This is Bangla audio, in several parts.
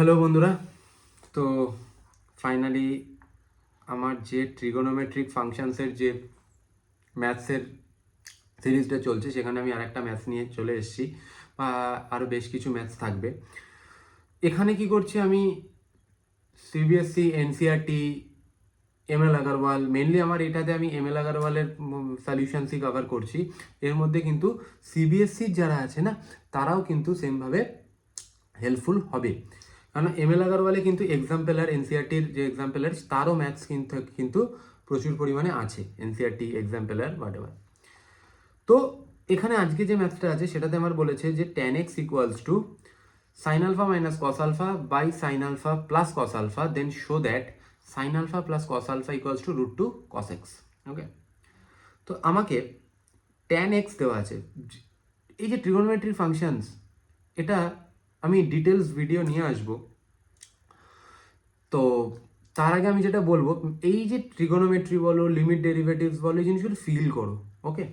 হ্যালো বন্ধুরা, তো ফাইনালি আমার যে ট্রিগোনোমেট্রিক ফাংশনসের যে ম্যাথসের সিরিজটা চলছে সেখানে আমি আরেকটা ম্যাথস নিয়ে চলে এসেছি, বা আরও বেশ কিছু ম্যাথস থাকবে। এখানে কি করছি আমি, CBSE, NCERT, ML Agarwal, mainly আমার এটাতে আমি এমএল আগরওয়ালের সলিউশনসই কভার করছি। এর মধ্যে কিন্তু সিবিএসসির যারা আছে না, তারাও কিন্তু সেমভাবে হেল্পফুল হবে, কারণ এমএল আগরওয়ালে কিন্তু এক্সাম্পেলার, এনসিআরটির যে এক্সাম্পেলার তারও ম্যাথস কিন্তু প্রচুর পরিমাণে আছে, এনসিআরটি এক্সাম্পেলার হোয়াটএভার। তো এখানে আজকে যে ম্যাথসটা আছে সেটাতে আমার বলেছে যে tan x equals to sine alpha minus cos alpha by sine alpha plus cos alpha, then show that sine alpha plus cos alpha equals to √2 cos x। Okay, তো আমাকে tan x দেওয়া আছে। এই যে ট্রিগোনোমেট্রিক ফাংশনস, এটা আমি ডিটেলস ভিডিও নিয়ে আসবো। তো তার আগে আমি যেটা বলবো, এই যে ট্রিগোনোমেট্রি বলো, লিমিট ডেরিভেটিভস বলো, এই জিনিসগুলো ফিল করো। ওকে,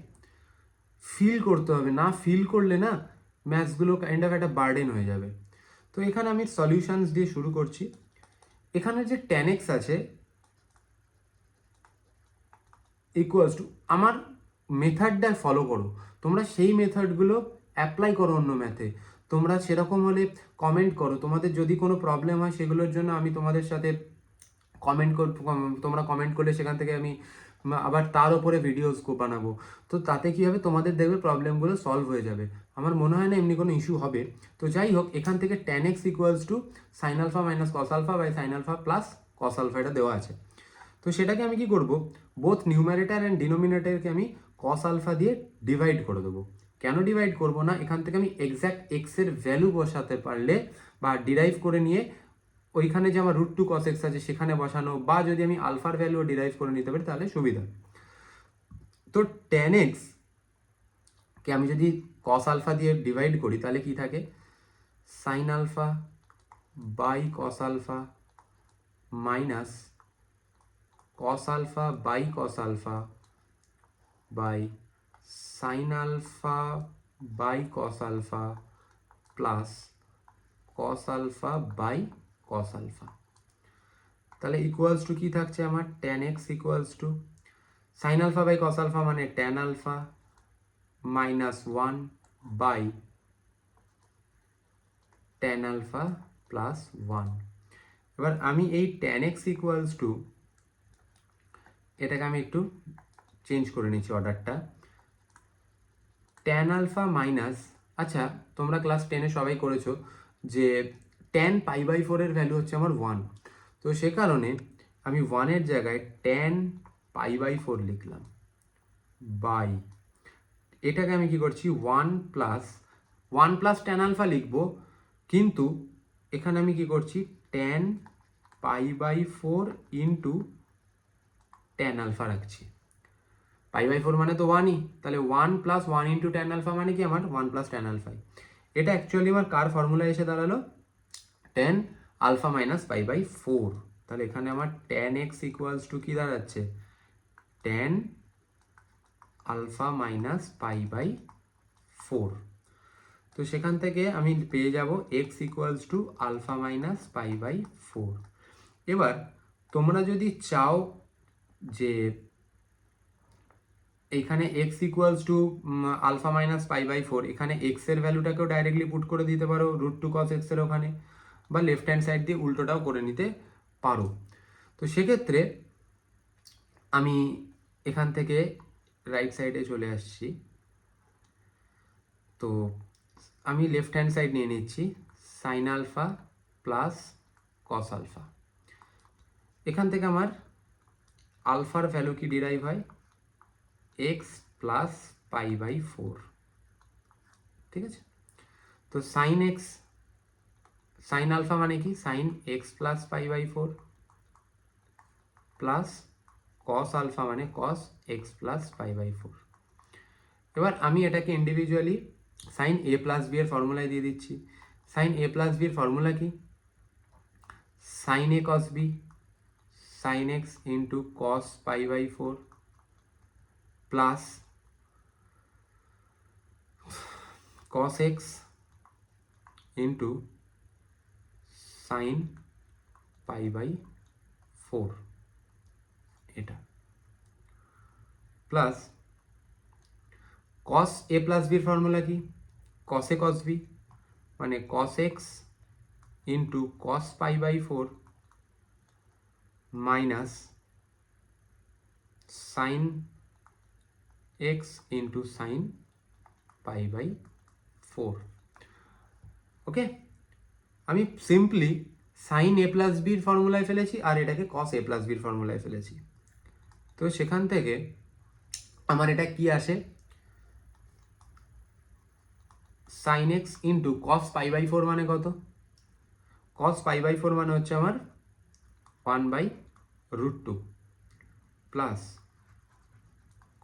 ফিল করতে হবে, না ফিল করলে না ম্যাথসগুলো কাইন্ড অফ একটা বার্ডেন হয়ে যাবে। তো এখানে আমি সলিউশনস দিয়ে শুরু করছি। এখানে যে tan x আছে ইকুয়ালস টু, আমার মেথডটা ফলো করো, তোমরা সেই মেথডগুলো অ্যাপ্লাই করো অন্য ম্যাথে। তোমরা সেরকম হলে কমেন্ট করো, তোমাদের যদি কোনো প্রবলেম হয় সেগুলোর জন্য আমি তোমাদের সাথে তোমরা কমেন্ট করলে সেখান থেকে আমি আবার তার উপরে ভিডিওস বানাবো। তো তাতে কি হবে, তোমাদের দেখবে প্রবলেমগুলো সলভ হয়ে যাবে। আমার মনে হয় না এমনি কোনো ইস্যু হবে। তো যাই হোক, এখান থেকে tan x equals to sine alpha minus cos alpha by sine alpha plus cos alpha এটা দেওয়া আছে। তো সেটাকে আমি কি করব, বোথ নিউমারেটার অ্যান্ড ডিনোমিনেটরকে আমি কস আলফা দিয়ে ডিভাইড করে দেবো। কেন ডিভাইড করব না, এখান থেকে আমি এক্স্যাক্ট এক্স এর ভ্যালু বসাতে পারলে বা ডিরাইভ করে নিয়ে ওইখানে যে আমার √2 cos x আছে সেখানে বসানো, বা যদি আমি আলফার ভ্যালু ডিরাইভ করে নিতে পারি তাহলে সুবিধা। তো tan x কে আমি যদি cos আলফা দিয়ে ডিভাইড করি তাহলে কি থাকে, sine alpha by cos alpha minus cos alpha by cos alpha by sine alpha by cos alpha plus cos alpha by cos alpha. তাহলে ইকুয়ালস টু কি থাকছে আমার, tan x equals to sine alpha by cos alpha মানে tan alpha minus 1 by tan alpha plus 1। এবার আমি এই tan x ইকুয়ালস টু, এটাকে আমি একটু চেঞ্জ করে নিচ্ছি অর্ডারটা, tan আলফা মাইনাস, আচ্ছা তোমরা ক্লাস 10-এ সবাই করেছো যে tan π/4 এর ভ্যালু হচ্ছে আমার 1। তো সে কারণে আমি 1 এর জায়গায় tan π/4 লিখলাম বাই, এটাকে আমি কি করছি 1 প্লাস tan আলফা লিখবো, কিন্তু এখানে আমি কি করছি tan π/4 ইন্টু tan আলফা রাখছি। π/4 মানে তো 1ই, তাহলে 1 প্লাস 1 ইন্টু tan আলফা মানে কি আমার 1 প্লাস tan আলফা। এটা অ্যাকচুয়ালি আমার কার ফর্মুলা এসে দাঁড়ালো, tan আলফা মাইনাস π/4। তাহলে এখানে আমার tan x ইকুয়ালস টু কি দাঁড়াচ্ছে, tan আলফা মাইনাস π/4। তো সেখান থেকে আমি পেয়ে যাব x equals to alpha minus π/4। এবার তোমরা যদি চাও যে এইখানে x equals to alpha minus π/4, এখানে x এর ভ্যালুটাকেও ডাইরেক্টলি পুট করে দিতে পারো √2 cos x এর ওখানে, বা লেফট হ্যান্ড সাইড দিয়ে উল্টোটাও করে নিতে পারো। তো সেক্ষেত্রে আমি এখান থেকে রাইট সাইডে চলে আসছি। তো আমি লেফট হ্যান্ড সাইড নিয়ে নিচ্ছি, sine alpha plus cos alpha. এখান থেকে আমার আলফার ভ্যালু কি ডিরাইভ হয়, এক্স প্লাস π/4। ঠিক আছে, তো সাইন এক্স, সাইন আলফা মানে কি sine x plus π/4 plus cos alpha মানে কস এক্স প্লাস π/4। এবার আমি এটাকে individually sine a plus B এর ফর্মুলায় দিয়ে দিচ্ছি। সাইন a প্লাস বি এর ফর্মুলা কি, sine a cos b sine x into cos π/4 plus cos x into sine pi by 4 এটা প্লাস কস এ প্লাস বির ফর্মুলা কি কস এ কস বি মানে cos x into cos pi by 4 minus sine x into sine pi by 4 okay আমি সিম্পলি সাইন এ প্লাস বির ফর্মুলায় ফেলেছি আর এটাকে কস এ প্লাস বির ফর্মুলায় ফেলেছি তো সেখান থেকে আমার এটা কি আসে sine x into cos pi by 4 মানে কত কস পাই বাই 4 মানে হচ্ছে আমার 1/√2 plus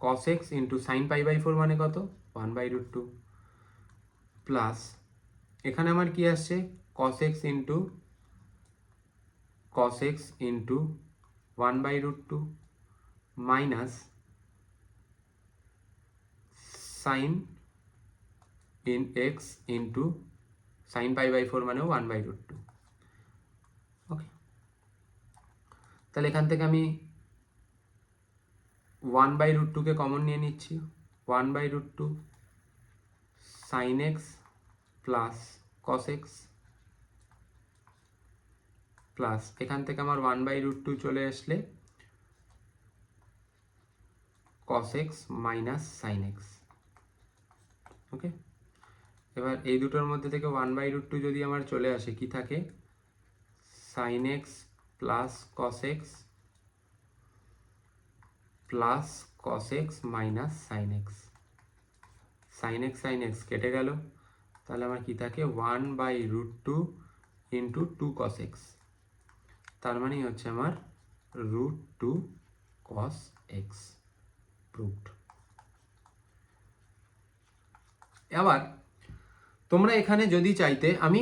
cos x into sine pi by 4 মানে কত 1/√2 প্লাস এখানে আমার কি আসছে cos x ইন্টু 1/√2 minus sine in x into sine pi by 4 মানে 1/√2 ওকে তাহলে এখান থেকে আমি 1/√2 কে কমন নিয়ে নিচ্ছি 1/√2 sine x plus cos x plus এখান থেকে আমার 1/√2 চলে আসলে cos x minus sine x okay এবার এই দুটোর মধ্যে থেকে 1/√2 যদি আমার চলে আসে কি থাকে sine x plus cos x plus cos x minus sine x কেটে গেল তাহলে আমার কি থাকে 1/√2 ইন্টু 2 কস এক্স তার মানে হচ্ছে আমার √2 cos x প্রুভড এবার তোমরা এখানে যদি চাইতে আমি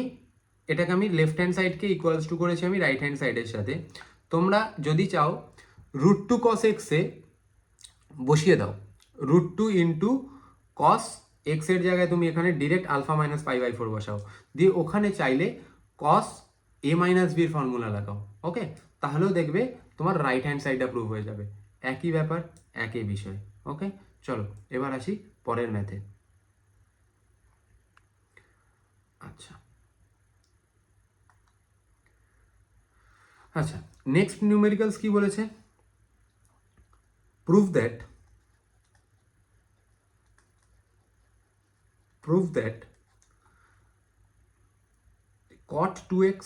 এটাকে আমি লেফট হ্যান্ড সাইডকে ইকুয়ালস টু করেছি আমি রাইট হ্যান্ড সাইডের সাথে তোমরা যদি চাও √2 cos x এ বসিয়ে দাও √2 ইন্টু cos x এর জায়গায় তুমি এখানে direct alpha minus pi by 4 বসাও দিয়ে ওখানে চাইলে cos a মাইনাস বির ফর্মুলা লাগাও ওকে তাহলেও দেখবে তোমার রাইট হ্যান্ড সাইডটা প্রুভ হয়ে যাবে একই ব্যাপার একই বিষয় ওকে চলো এবার আসি পরের ম্যাথে আচ্ছা আচ্ছা নেক্সট নিউমেরিক্যালস কি বলেছে prove that cot 2x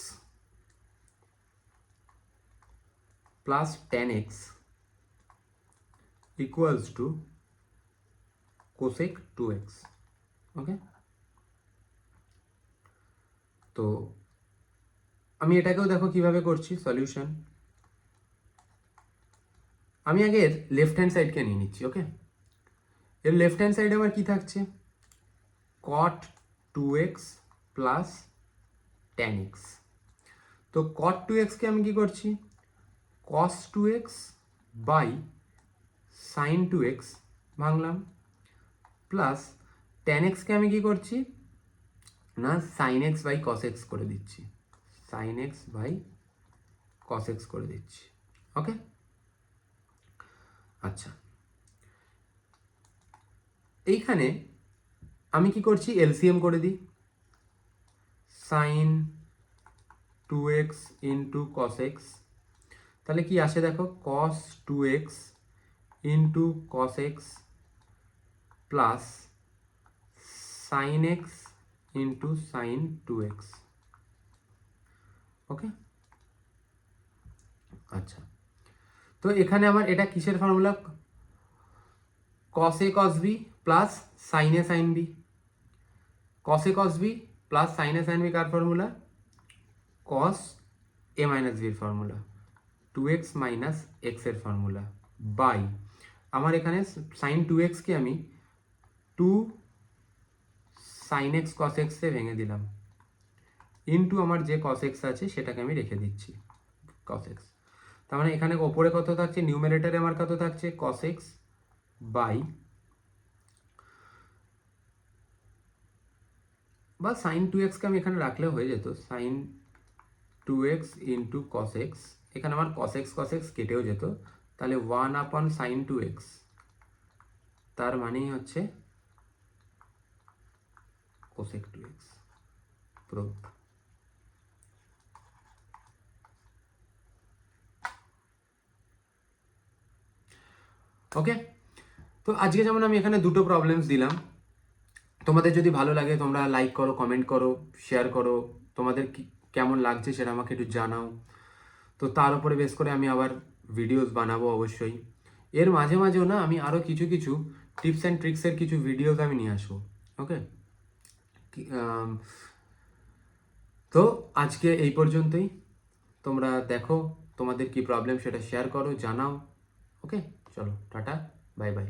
plus tan x equals to cosec 2x ওকে তো আমি এটাকেও দেখো কিভাবে করছি সলিউশন আমি আগে লেফট হ্যান্ড সাইডকে নিয়ে নিচ্ছি ওকে এর লেফট হ্যান্ড সাইডে আমার কি থাকছে cot 2x plus tan x তো cot 2x কে আমি কি করছি cos 2x by sin 2x ভাঙলাম প্লাস tan x কে আমি কি করছি না sin x by cos x করে দিচ্ছি sin x by cos x করে দিচ্ছি ওকে আচ্ছা এইখানে আমি কি করছি এলসিএম করে দিই sin 2x into cos x তাহলে কি আসে দেখো cos 2x into cos x plus sin x into sin 2x ওকে আচ্ছা তো এখানে আমার এটা কিসের formula cos a cos b plus sin a sin b cos a cos b plus sin a sin b car formula cos a minus b এর ফর্মুলা 2x মাইনাস x এর ফর্মুলা বাই আমার এখানে sin 2x কে আমি 2 sin x cos x এ ভেঙে দিলাম ইনটু আমার যে cos x আছে সেটাকে আমি রেখে দিচ্ছি cos x তার মানে এখানে উপরে কত থাকছে নিউমারেটরে আমার কত থাকছে cos x বাই বা sin 2x কে আমি এখানে রাখলে হয়ে যেত sin 2x into cos x, এখানে আমার কস এক্স কেটেও যেত, তাহলে 1/sin 2x, তার মানেই হচ্ছে cosec 2x প্রুভ। ওকে, তো আজকে যেমন আমি এখানে দুটো প্রবলেমস দিলাম, তোমাদের যদি ভালো লাগে তোমরা লাইক করো, কমেন্ট করো, শেয়ার করো, তোমাদের কেমন লাগছে সেটা আমাকে একটু জানাও। তো তার উপরে বেস করে আমি আবার ভিডিওস বানাবো অবশ্যই। এর মাঝে মাঝেও না আমি আরও কিছু কিছু টিপস অ্যান্ড ট্রিক্সের কিছু ভিডিওস আমি নিয়ে আসবো। ওকে, তো আজকে এই পর্যন্তই। তোমরা দেখো তোমাদের কি প্রবলেম সেটা শেয়ার করো, জানাও। ওকে, চলো টাটা, বাই বাই।